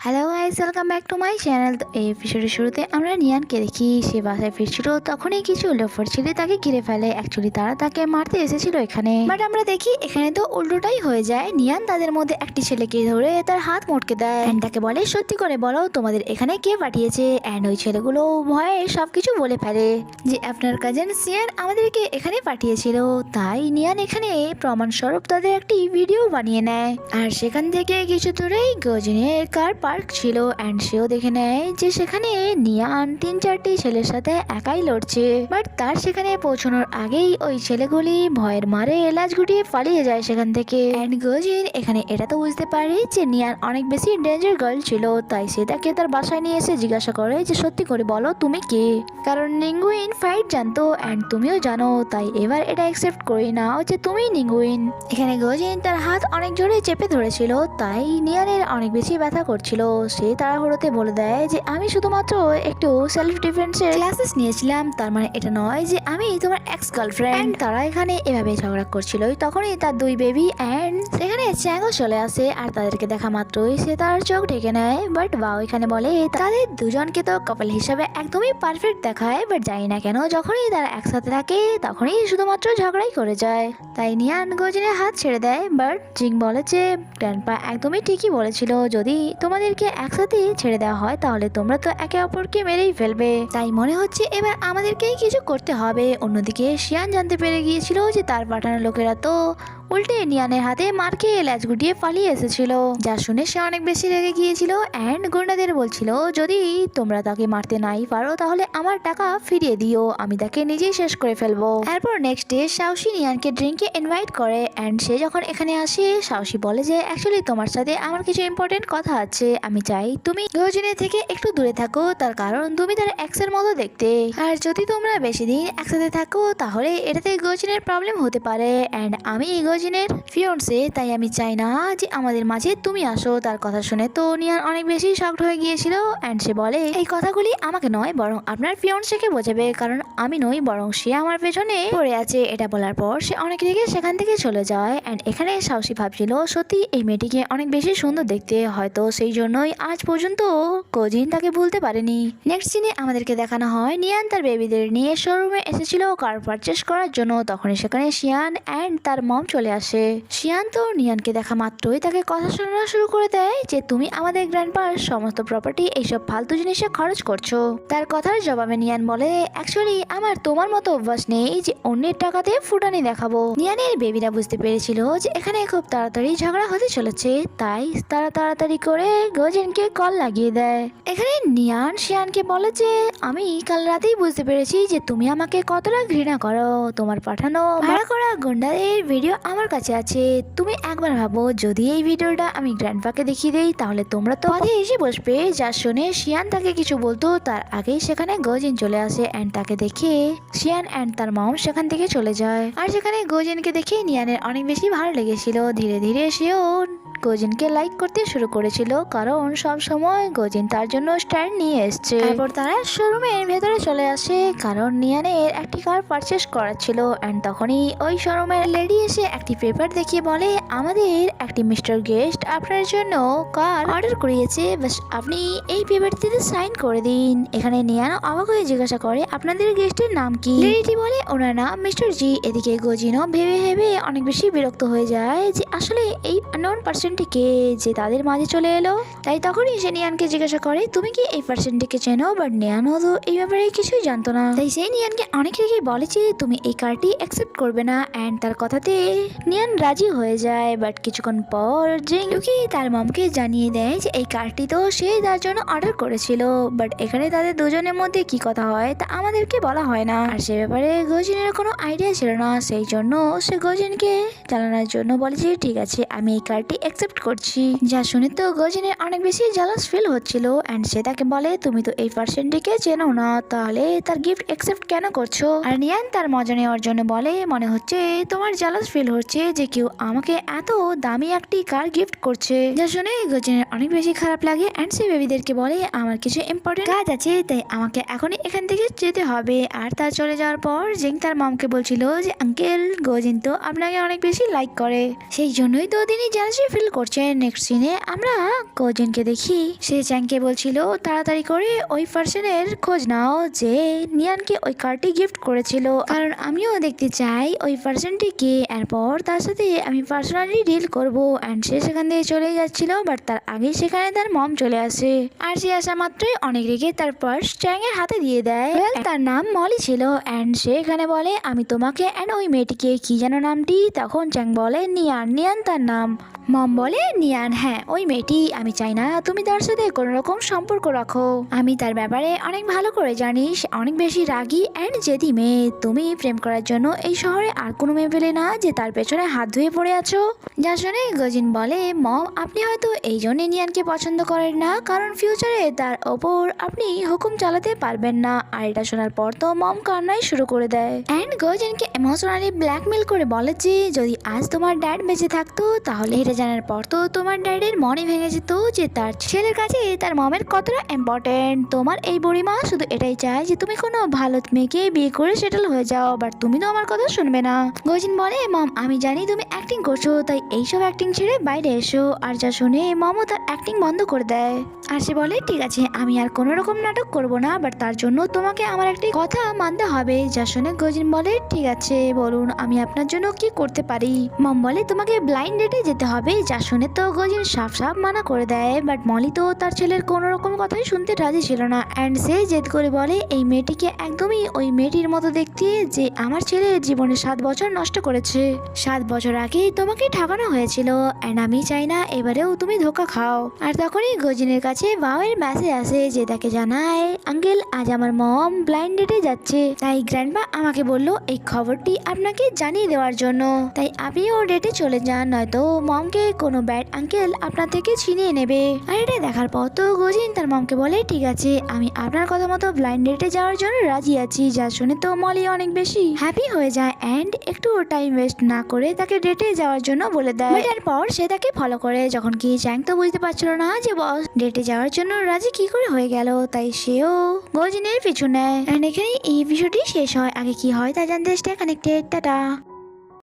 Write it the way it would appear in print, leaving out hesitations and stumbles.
Hello guys, welcome back to my channel. তো এই এপিসোডের শুরুতে আমরা নিয়ানকে দেখি সে বাসায় ফিরছিল, তখনই কিছু লোফার ছেলে তাকে ঘিরে ফেলে। অ্যাকচুয়ালি তারা তাকে মারতে এসেছিল এখানে, বাট আমরা দেখি এখানে তো উল্টোটাই হয়ে যায়। নিয়ান তাদের মধ্যে একটি ছেলেকে ধরে তার হাত মটকে দেয় অ্যান্ড তাকে বলে, সত্যি করে বলো তোমাদের এখানে কে পাঠিয়েছে। অ্যান্ড ওই ছেলেগুলো ভয়ে সবকিছু বলে ফেলে যে আপনার কাজিন সিয়ান আমাদেরকে এখানে পাঠিয়েছিল। তাই নিয়ান এখানে প্রমাণস্বরূপ তাদের একটি ভিডিও বানিয়ে নেয়। আর সেখান থেকে কিছু দূরেই গজিনের কার পার্ক ছিল অ্যান্ড সেও দেখে নেয় যে সেখানে নিয়ান 3-4টি ছেলের সাথে একাই লড়ছে। বাট তার সেখানে পৌঁছানোর আগেই ওই ছেলেগুলি ভয়ের মারে লাশ গুটিয়ে পালিয়ে যায় সেখান থেকে। অ্যান্ড গজিন এখানে এটা তো বুঝতে পারে যে নিয়ান অনেক বেশি ডেঞ্জার গার্ল ছিল, তাই সে তাকে তার বাসায় নিয়ে এসে জিজ্ঞাসা করে যে সত্যি করে বলো তুমি কে। কারণ নিঙ্গুইন ফাইট জানতো অ্যান্ড তুমিও জানো, তাই এবার এটা অ্যাকসেপ্ট করি নাও যে তুমি নিঙ্গুইন। এখানে গজিন তার হাত অনেক জোরে চেপে ধরেছিল, তাই নিয়ানের অনেক বেশি ব্যথা করছিল। সে তাড়াহুড়োতে বলে দেয় যে আমি শুধুমাত্র একটু সেলফ ডিফেন্সের ক্লাসেস নিয়েছিলাম, তার মানে এটা নয় যে আমি তোমার এক্স গার্লফ্রেন্ড। তারা এখানে এভাবে ঝগড়া করছিল, তখনই তার দুই বেবি অ্যান্ড সেখানে চ্যাংও চলে আসে। আর তাদেরকে দেখা মাত্রই সে তার চোখ ঢেকে নেয়। বাট বাও এখানে বলে তাদের দুজনকে তো কাপল হিসাবে একদমই পারফেক্ট দেখায়, বাট জানি না কেন যখনই তারা একসাথে থাকে তখনই শুধুমাত্র ঝগড়াই করে যায়। তাই নিয়ান গজিনের হাত ছেড়ে দেয়। বাট জিং বলে যে গ্র্যান্ডপা একদমই ঠিকই বলেছিল, যদি তোমাদেরকে একসাথে ছেড়ে দেওয়া হয় তাহলে তোমরা তো একে অপরকে মেরেই ফেলবে। তাই মনে হচ্ছে এবার আমাদেরকেই কিছু করতে হবে। অন্যদিকে শিয়ান জানতে পেরে গিয়েছিল যে তার পাঠানো লোকেরা তো উল্টে নিয়ানের হাতে মার খেয়ে ল্যাচ গুটিয়ে পালিয়ে এসেছিল, যা শুনে সে অনেক বেশি রেগে গিয়েছিল অ্যান্ড গুন্ডাদের বলছিল যদি তোমরা তাকে মারতে নাই পারো তাহলে আমার টাকা ফিরিয়ে দিও, আমি তাকে নিজেই শেষ করে ফেলবো। এরপর নেক্সট ডে সাহসী নিয়ানকে ড্রিঙ্কে ইনভাইট করে অ্যান্ড সে যখন এখানে আসে সাহসী বলে যে অ্যাকচুয়ালি তোমার সাথে আমার কিছু ইম্পর্টেন্ট কথা আছে, আমি চাই তুমি গজিনের থেকে একটু দূরে থাকো, তার কারণ তুমি তার এক্সের মতো দেখতে। আর যদি তোমরা বেশি দিন একসাথে থাকো তাহলে এটাতে গজিনের প্রবলেম হতে পারে অ্যান্ড আমি গজিনের ফিয়ন্সে, তাই আমি চাই না যে আমাদের মাঝে তুমি আসো। তার কথা শুনে তো নিয়ান অনেক বেশি শকড হয়ে গিয়েছিল অ্যান্ড সে বলে এই কথাগুলি আমাকে নয় বরং আপনার ফিয়ন্সেকে বোঝাবে, কারণ আমি নই বরং সে আমার পেছনে পড়ে আছে। এটা বলার পর সে অনেক রেগে সেখান থেকে চলে যায় অ্যান্ড এখানে সাহসী ভাবছিল সত্যি এই মেয়েটিকে অনেক বেশি সুন্দর দেখতে, হয়তো সেই জন্যই আজ পর্যন্ত গজিন তাকে ভুলতে পারেনি। নেক্সট সিনে আমাদেরকে দেখানো হয় নিয়ান তার বেবিদের নিয়ে শোরুমে এসেছিল কার পারচেস করার জন্য, তখনই সেখানে শিয়ান অ্যান্ড তার মম চলে আসে। শিয়ান তো নিয়ানকে দেখা মাত্রই তাকে কথা শোনানো শুরু করে দেয় যে তুমি আমাদের গ্র্যান্ডপার সমস্ত প্রপার্টি এইসব ফালতু জিনিসে খরচ করছো। তার কথার জবাবে নিয়ান বলে অ্যাকচুয়ালি আমার তোমার মতো অভ্যাস নেই যে অন্যের টাকাতে ফুটানি দেখাবো। নিয়ানের বেবিরা বুঝতে পেরেছিল যে এখানে খুব তাড়াতাড়ি ঝগড়া হতে চলেছে, তাই তারা তাড়াতাড়ি করে গজিনকে কল লাগিয়ে দেয়। এখানে নিয়ান শিয়ানকে বলে যে আমি কাল রাতেই বুঝতে পেরেছি যে তুমি আমাকে কতটা ঘৃণা করো, তোমার পাঠানো ভাড়া করা গুন্ডাদের ভিডিও আমার কাছে আছে। তুমি একবার ভাবো যদি এই ভিডিওটা আমি গ্র্যান্ডপাকে দেখিয়ে দেই তাহলে তোমরা তো পথে এসে বসবে। যা শুনে শিয়ান তাকে কিছু বলতো তার আগেই সেখানে গজিন চলে আসে অ্যান্ড তাকে দেখে শিয়ান অ্যান্ড তার মম সেখান থেকে চলে যায়। আর সেখানে গজিনকে দেখে নিয়ানের অনেক বেশি ভালো লেগেছিল। ধীরে ধীরে সেও গজিনকে লাইক করতে শুরু করেছিল, কারণ সব সময় গজিন তার জন্য স্ট্যান্ড নিয়ে এসছে। তারপর তারা শোরুমের ভেতরে চলে আসে কারণ নিয়ানের একটি কার পারচেস করার ছিল অ্যান্ড তখনই ওই শোরুমের লেডি এসে একটি পেপার দেখিয়ে বলে আমাদের একটি মিস্টার গেস্ট আপনার জন্য কার অর্ডার করিয়েছে, বাস আপনি এই পেপারটিতে সাইন করে দিন। এখানে নিয়ান অবাক হয়ে জিজ্ঞাসা করে আপনাদের গেস্টের নাম কি। লেডিটি বলে ওনার নাম মিস্টার জি। এদিকে গজিনও ভেবে ভেবে অনেক বেশি বিরক্ত হয়ে যায় যে আসলে এই আননোন পার্সনটিকে যে তাদের মাঝে চলে এলো। তাই তখনই সে নিয়ানকে জিজ্ঞাসা করে তুমি কি এই পার্সনটিকে চেনো, বাট নিয়ানও তো এই ব্যাপারে কিছুই জানতো না। তাই সেই নিয়ানকে অনেক রেগে বলে যে তুমি এই কার্ডটি অ্যাকসেপ্ট করবে না অ্যান্ড তার কথাতে নিয়ান রাজি হয়ে যায়। বাট কিছুক্ষণ পর জিং লুকি তার মমকে জানিয়ে দেয় যে এই কার্ডটি তো সে তার জন্য অর্ডার করেছিল, বাট এখানে তাদের দুজনের মধ্যে কি কথা হয় তা আমাদেরকে বলা হয় না। আর সে ব্যাপারে গজিনের কোনো আইডিয়া ছিল না, সেই জন্য সে গজিনকে জানানোর জন্য বলে যে ঠিক আছে আমি এই কার্ডটি অ্যাকসেপ্ট করছি। যা শুনে তো গজিনের অনেক বেশি জালাস ফিল হচ্ছিল অ্যান্ড সে তাকে বলে তুমি তো এই পার্সনটিকে চেনো না, তাহলে তার গিফট অ্যাকসেপ্ট কেন করছো। আর নিয়ান তার মজা নেওয়ার জন্য বলে মনে হচ্ছে তোমার জালাস ফিল হচ্ছে যে কেউ আমাকে এত দামি একটি কার গিফট করছে। যা শুনে গজিনের অনেক বেশি খারাপ লাগে অ্যান্ড সে বেবিদেরকে বলে আমার কিছু ইম্পর্টেন্ট কাজ আছে তাই আমাকে এখনই এখান থেকে যেতে হবে। আর তার চলে যাওয়ার পর জিং তার মমকে বলছিল যে আঙ্কেল গজিন তো আপনাকে অনেক বেশি লাইক করে, সেই জন্যই তো তিনি জালাসি ফিল ডিল করছে। নেক্সট সিনে আমরা গোজিনকে দেখি, সে চ্যাংকে বলছিল তাড়াতাড়ি করে ওই পার্সনের খোঁজ নাও যে নিয়ানকে ওই কার্ডটি গিফট করেছিল, কারণ আমিও দেখতে চাই ওই পার্সনটিকে, এরপর তার সাথে আমি পার্সোনালি ডিল করব। অ্যান্ড সে সেখান দিয়ে চলে যাচ্ছিল, বাট তার আগে সেখানে তার মম চলে আসে। আর সে আসা মাত্রই অনেক রেগে তার পার্স চ্যাংয়ের হাতে দিয়ে দেয়। তার নাম মলি ছিল। অ্যান্ড সে এখানে বলে আমি তোমাকে অ্যান্ড ওই মেয়েটিকে, কি যেন নামটি, তখন চ্যাং বলে নিয়ান। নিয়ান তার নাম। মম বলে নিয়ান, হ্যাঁ ওই মেয়েটি, আমি চাই না তুমি তার সাথে কোনো রকম সম্পর্ক রাখো। আমি তার ব্যাপারে অনেক ভালো করে জানি, সে অনেক বেশি রাগী অ্যান্ড জেদি মেয়ে। তুমি প্রেম করার জন্য এই শহরে আর কোনো মেয়ে পেলে না যে তার পেছনে হাত ধুয়ে পড়ে আছো। যা শুনে গজিন বলে মম আপনি হয়তো এই জন্যে নিয়ানকে পছন্দ করেন না, কারণ ফিউচারে তার ওপর আপনি হুকুম চালাতে পারবেন না। আর এটা শোনার পর তো মম কান্নাই শুরু করে দেয়। অ্যান্ড গজিনকে ইমোশনালি ব্ল্যাকমেল করে বলে যে যদি আজ তোমার ড্যাড বেঁচে থাকতো তাহলে এটা জানার পর তো তোমার ড্যাডের মনে ভেঙে যেত যে তার ছেলের কাছে তার মমের কতটা ইম্পর্টেন্ট। তোমার এই বুড়িমা শুধু এটাই চায় যে তুমি কোনো ভালো মেয়েকে বিয়ে করে সেটেল হয়ে যাও, বাট তুমি তো আমার কথা শুনবে না। গজিন বলে মম আমি জানি তুমি অ্যাক্টিং করছো, তাই এইসব অ্যাক্টিং ছেড়ে বাইরে এসো। আর যা শুনে মমও তার অ্যাক্টিং বন্ধ করে দেয়। আর সে বলে ঠিক আছে আমি আর কোনো রকম নাটক করব না, বাট তার জন্য তোমাকে আমার একটি কথা মানতে হবে। যা শুনে গজিন বলে ঠিক আছে বলুন আমি আপনার জন্য কি করতে পারি। মম বলে তোমাকে ব্লাইন্ড ডেটে যেতে হবে। যা শুনে তো গজিন সাফ সাফ মানা করে দেয়, বাট মলি তো তার ছেলের কোনো রকম কথাই শুনতে রাজি ছিল না। অ্যান্ড সে জেদ করে বলে এই মেয়েটিকে একদমই ওই মেয়েটির মতো দেখতে যে আমার ছেলের জীবনে 7 বছর নষ্ট করেছে। 7 বছর আগে তোমাকে ঠকানো হয়েছিল, অ্যান্ড আমি চাই না এবারেও তুমি ধোকা খাও। আর তখনই গজিনের কাছে বাওয়ের মেসেজ আসে, যে তাকে জানায় আঙ্কেল আজ আমার মম ব্লাইন্ড ডেটে যাচ্ছে, তাই গ্র্যান্ডমা আমাকে বললো এই খবরটি আপনাকে জানিয়ে দেওয়ার জন্য, তাই আপনিও ডেটে চলে যান, নয়তো মমকে কোনো ব্যাড আঙ্কেল আপনার থেকে ছিনিয়ে নেবে। আর এটা দেখার পর তো গজিন তার মমকে বলে ঠিক আছে আমি আপনার কথা মতো ব্লাইন্ড ডেটে যাওয়ার জন্য রাজি আছি। যা শুনে তো মলি অনেক বেশি হ্যাপি হয়ে যায় অ্যান্ড একটু টাইম ওয়েস্ট না করে তাকে ডেটে যাওয়ার জন্য বলে দেয়। এরপর সে তাকে ফলো করে, যখন কি চ্যাং তো বুঝতে পারছিল না যে বস ডেটে যাওয়ার জন্য রাজি কি করে হয়ে গেল, তাই সেও গজিনের পিছু নেয়। এখানে এই এপিসোডটি শেষ হয়। আগে কি হয় তা জানতে স্টে কানেক্টেড। টাটা।